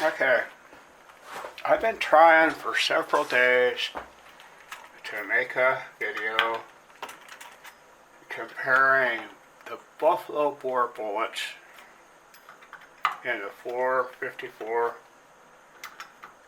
Okay, I've been trying for several days to make a video comparing the buffalo bore bullets in the 454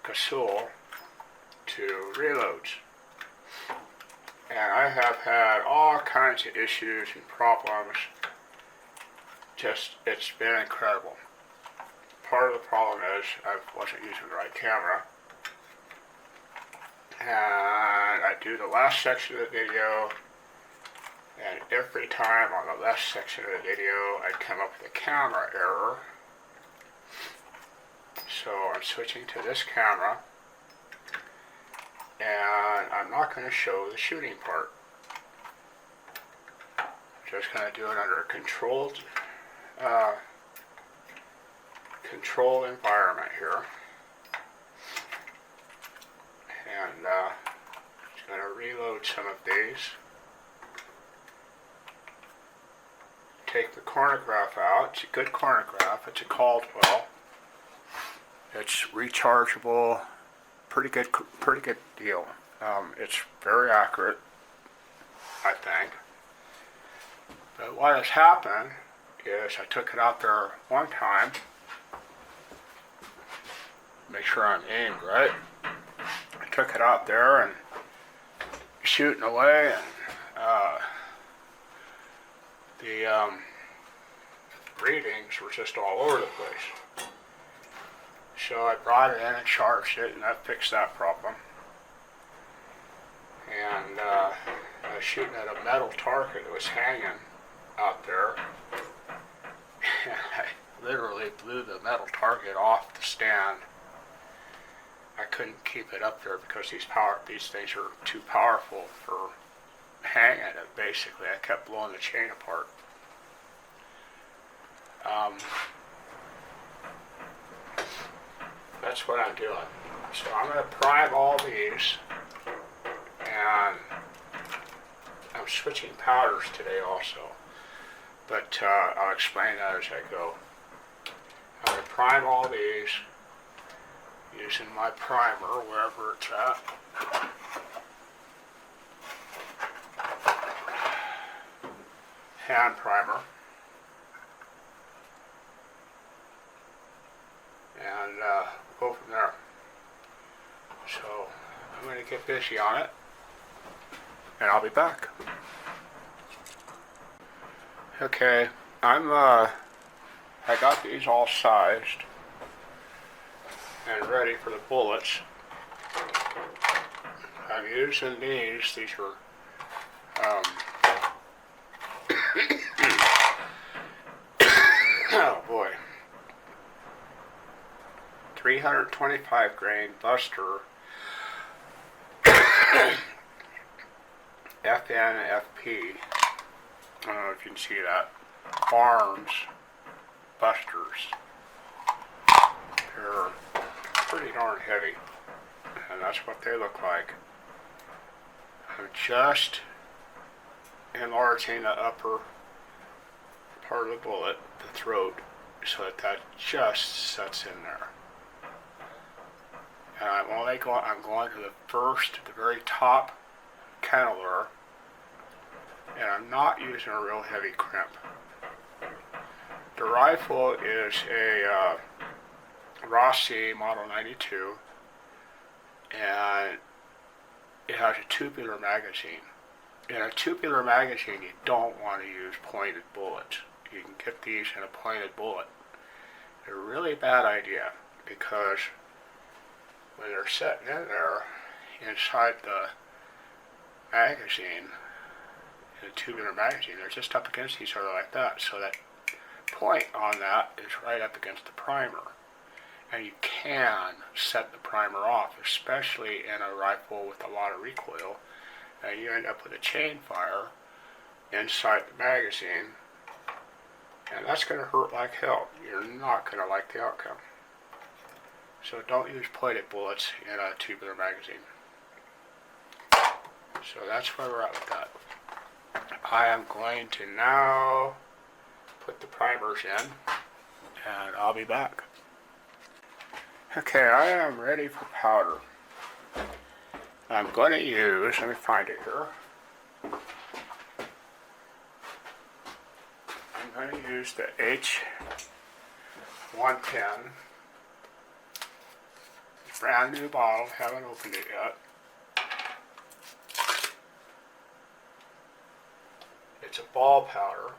Casull to reloads. And I have had all kinds of issues and problems. It's been incredible. Part of the problem is I wasn't using the right camera. And I do the last section of the video, and every time on the last section of the video I'd come up with a camera error. So I'm switching to this camera, and I'm not going to show the shooting part. I'm just going to do it under a controlled environment here. And just going to reload some of these. Take the chronograph out. It's a good chronograph. It's a Caldwell. It's rechargeable. Pretty good deal. It's very accurate, I think. But what has happened is I took it out there one time. Make sure I'm aimed right. I took it out there and shooting away, and the readings were just all over the place. So I brought it in and charged it, and that fixed that problem. And I was shooting at a metal target that was hanging out there. And I literally blew the metal target off the stand. I couldn't keep it up there because these things are too powerful for hanging it, basically. I kept blowing the chain apart. That's what I'm doing. So I'm going to prime all these, and I'm switching powders today also, but I'll explain that as I go. I'm going to prime all these using my primer wherever it's at. Hand primer. And go from there. So I'm going to get busy on it, and I'll be back. Okay, I got these all sized and ready for the bullets. I'm using these. These are oh boy. 325 grain Buster FNFP. I don't know if you can see that. Barnes Busters. They're pretty darn heavy, and that's what they look like. I'm just enlarging the upper part of the bullet, the throat, so that just sets in there. And I'm going to the very top cannelure, and I'm not using a real heavy crimp. The rifle is a Rossi Model 92, and it has a tubular magazine. In a tubular magazine, you don't want to use pointed bullets. You can get these in a pointed bullet. They're a really bad idea, because when they're sitting in there inside the magazine, in a tubular magazine, they're just up against each other like that. So that point on that is right up against the primer. And you can set the primer off, especially in a rifle with a lot of recoil, and you end up with a chain fire inside the magazine, and that's going to hurt like hell. You're not going to like the outcome. So don't use pointed bullets in a tubular magazine. So that's where we're at with that. I am going to now put the primers in, and I'll be back. Okay, I am ready for powder. I'm going to use, let me find it here. I'm going to use the H110. Brand new bottle, haven't opened it yet. It's a ball powder.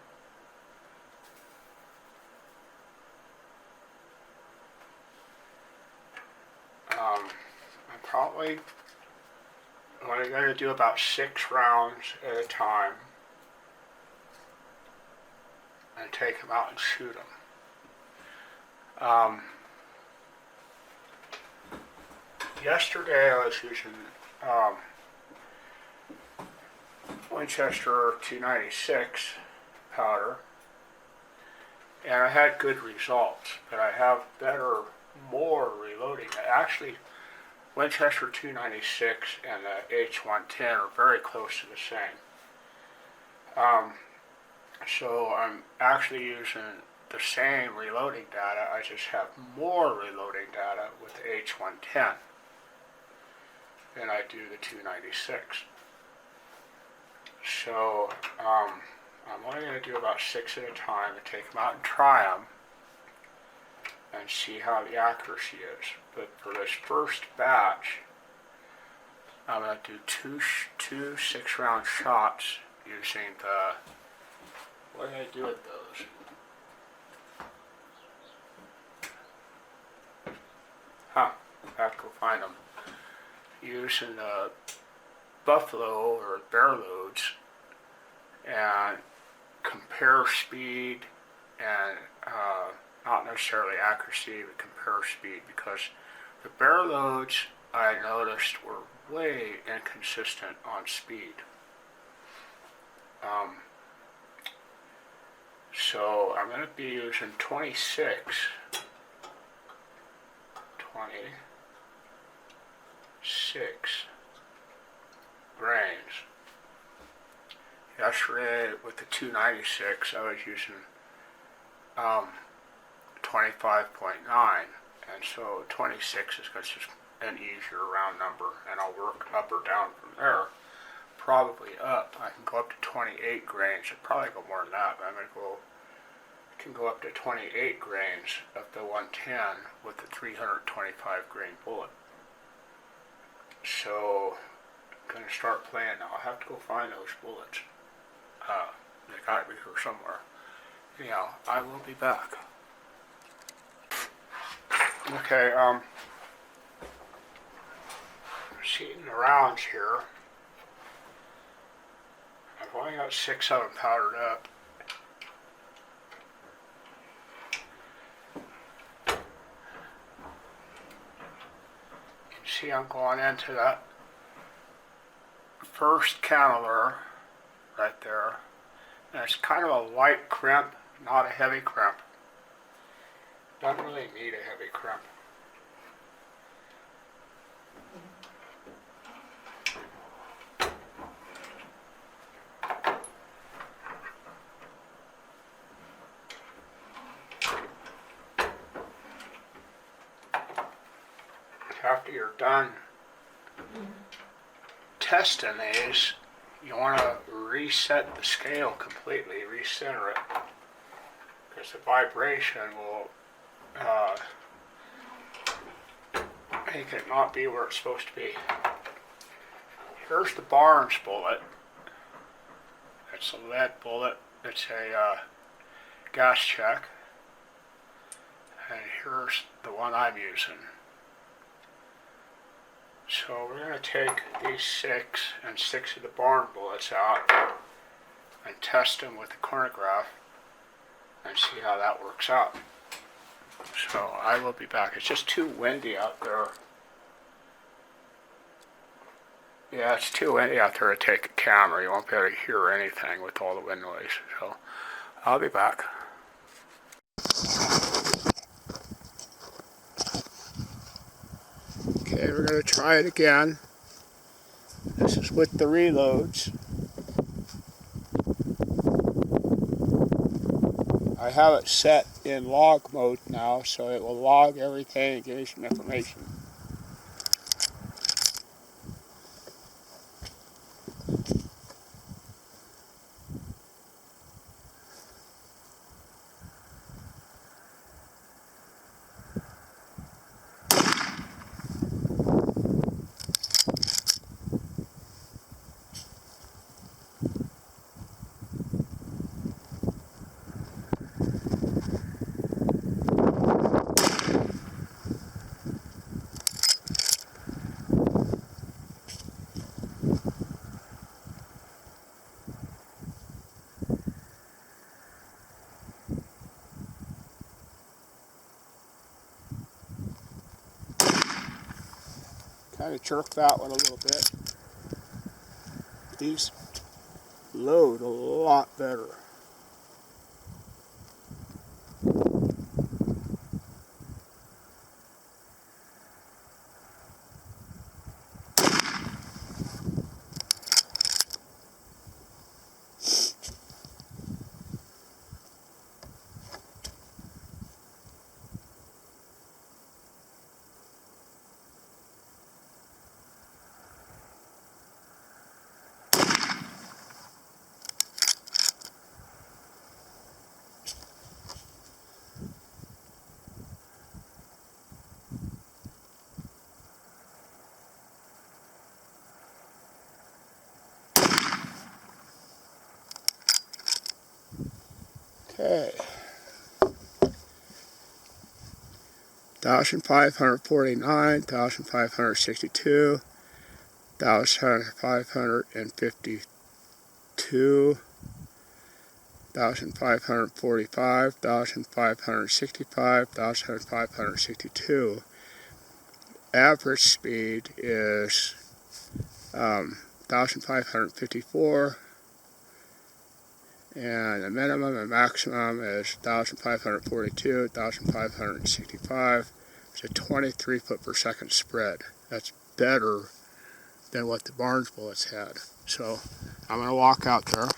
I'm probably only going to do about 6 rounds at a time and take them out and shoot them. Yesterday I was using Winchester 296 powder, and I had good results, but I have more reloading. Actually, Winchester 296 and the H110 are very close to the same. So I'm actually using the same reloading data, I just have more reloading data with the H110 than I do the 296. So I'm only going to do about 6 at a time and take them out and try them and see how the accuracy is. But for this first batch, I'm going to do two 6-round shots using the, what did I do with those? I have to go find them. Using the buffalo or bear loads and compare speed and not necessarily accuracy, but compare speed, because the bear loads I noticed were way inconsistent on speed. So I'm going to be using 26 grains. Yesterday with the 296 I was using 25.9, and so 26 is just an easier round number, and I'll work up or down from there. Probably up. I can go up to 28 grains. I'd probably go more than that, but I can go up to 28 grains of the 110 with the 325 grain bullet. So I'm going to start playing now. I'll have to go find those bullets. They got to be here somewhere. Anyhow, I will be back. Okay, seeing the rounds here. I've only got 6 of them powdered up. You can see I'm going into that first cantilever right there. And it's kind of a light crimp, not a heavy crimp. Doesn't really need a heavy crimp. After you're done testing these, you want to reset the scale completely, recenter it, because the vibration will make it not be where it's supposed to be. Here's the Barnes bullet. It's a lead bullet. It's a gas check. And here's the one I'm using. So we're going to take these 6 and 6 of the Barnes bullets out and test them with the chronograph and see how that works out. So I will be back. It's just too windy out there. Yeah, it's too windy out there to take a camera. You won't be able to hear anything with all the wind noise. So I'll be back. Okay, we're going to try it again. This is with the reloads. I have it set in log mode now, so it will log everything and give me some information. Kind of jerk that one a little bit. These load a lot better. Okay. 1,549, 1,562, 1,552, 1,545, 1,565, 1,562. Average speed is 1,554, and the minimum and maximum is 1,542, 1,565. It's a 23 foot per second spread. That's better than what the Barnes bullets had. So I'm going to walk out there.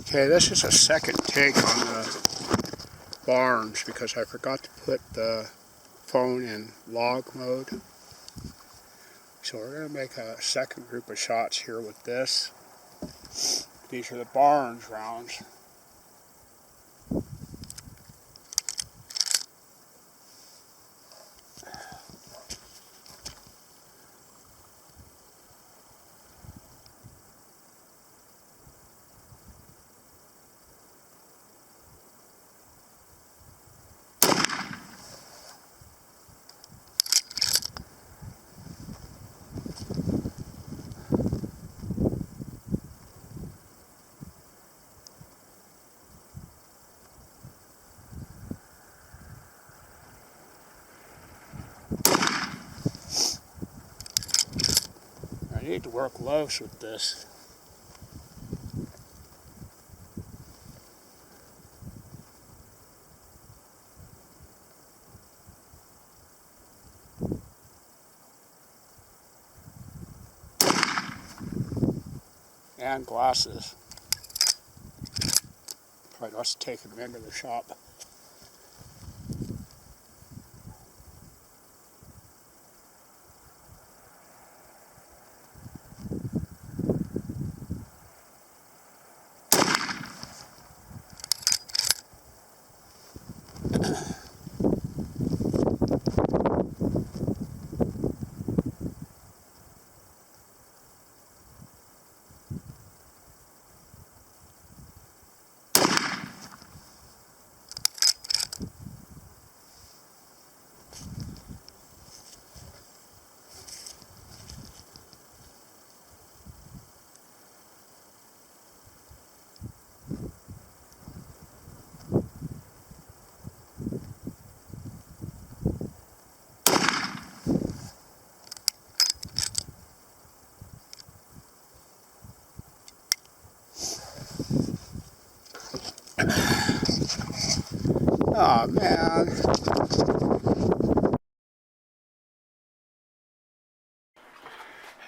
Okay, this is a second take on the Barnes because I forgot to put the phone in log mode. So we're going to make a second group of shots here with this. These are the Barnes rounds. I need to work lows with this. And glasses. Probably let's take them into the shop. Oh man.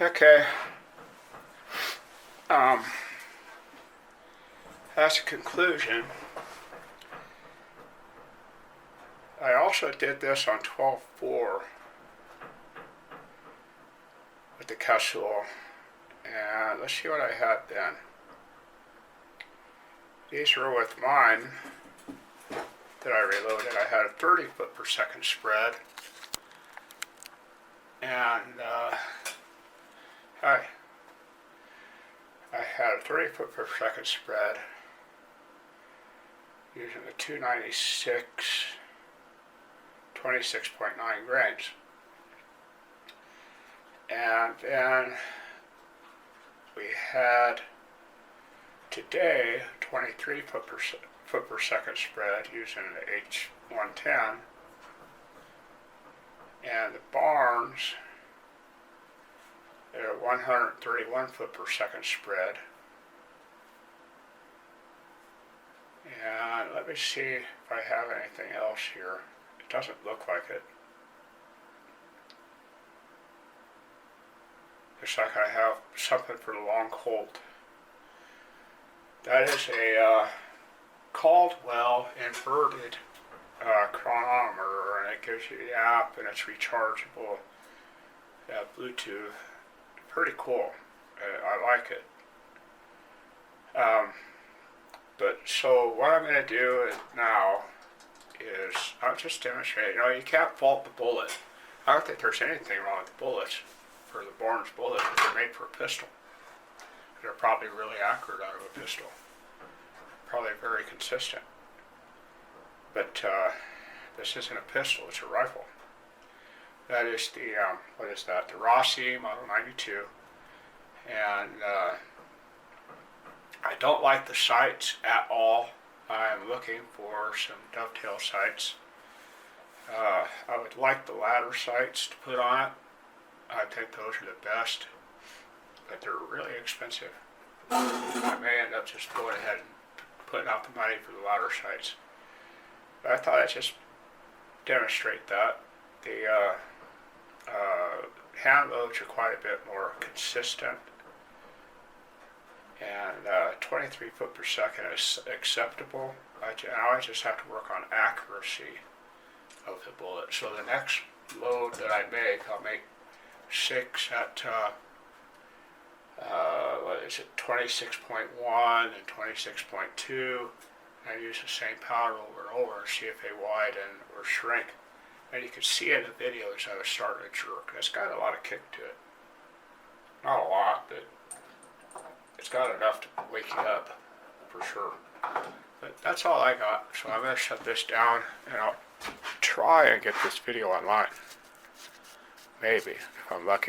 Okay. as a conclusion, I also did this on 12.4 with the Casull, and let's see what I had then. These were with mine that I reloaded. I had a 30 foot per second spread, and I had a 30 foot per second spread using the 296 26.9 grains. And then we had today 23 foot per second spread using the H110, and the barns at 131 foot per second spread. And let me see if I have anything else here. It doesn't look like it. Looks like I have something for the long colt. That is a Caldwell Inverted chronometer, and it gives you the app, and it's rechargeable, Bluetooth. Pretty cool. I like it. But so what I'm going to do now is I'll just demonstrate. You know, you can't fault the bullet. I don't think there's anything wrong with the bullets for the Barnes bullet. They're made for a pistol. They're probably really accurate out of a pistol. Probably very consistent. But this isn't a pistol, it's a rifle. That is the, what is that? The Rossi Model 92. And I don't like the sights at all. I'm looking for some dovetail sights. I would like the ladder sights to put on it. I think those are the best, but they're really expensive. I may end up just going ahead and putting out the money for the ladder sights. But I thought I'd just demonstrate that. The hand loads are quite a bit more consistent, and 23 foot per second is acceptable. I just have to work on accuracy of the bullet. So the next load that I make, I'll make 6 at what is it, 26.1 and 26.2. I use the same powder over and over and see if they widen or shrink. And you can see in the videos I was starting to jerk. It's got a lot of kick to it. Not a lot, but it's got enough to wake you up, for sure. But that's all I got. So I'm going to shut this down, and I'll try and get this video online. Maybe, if I'm lucky.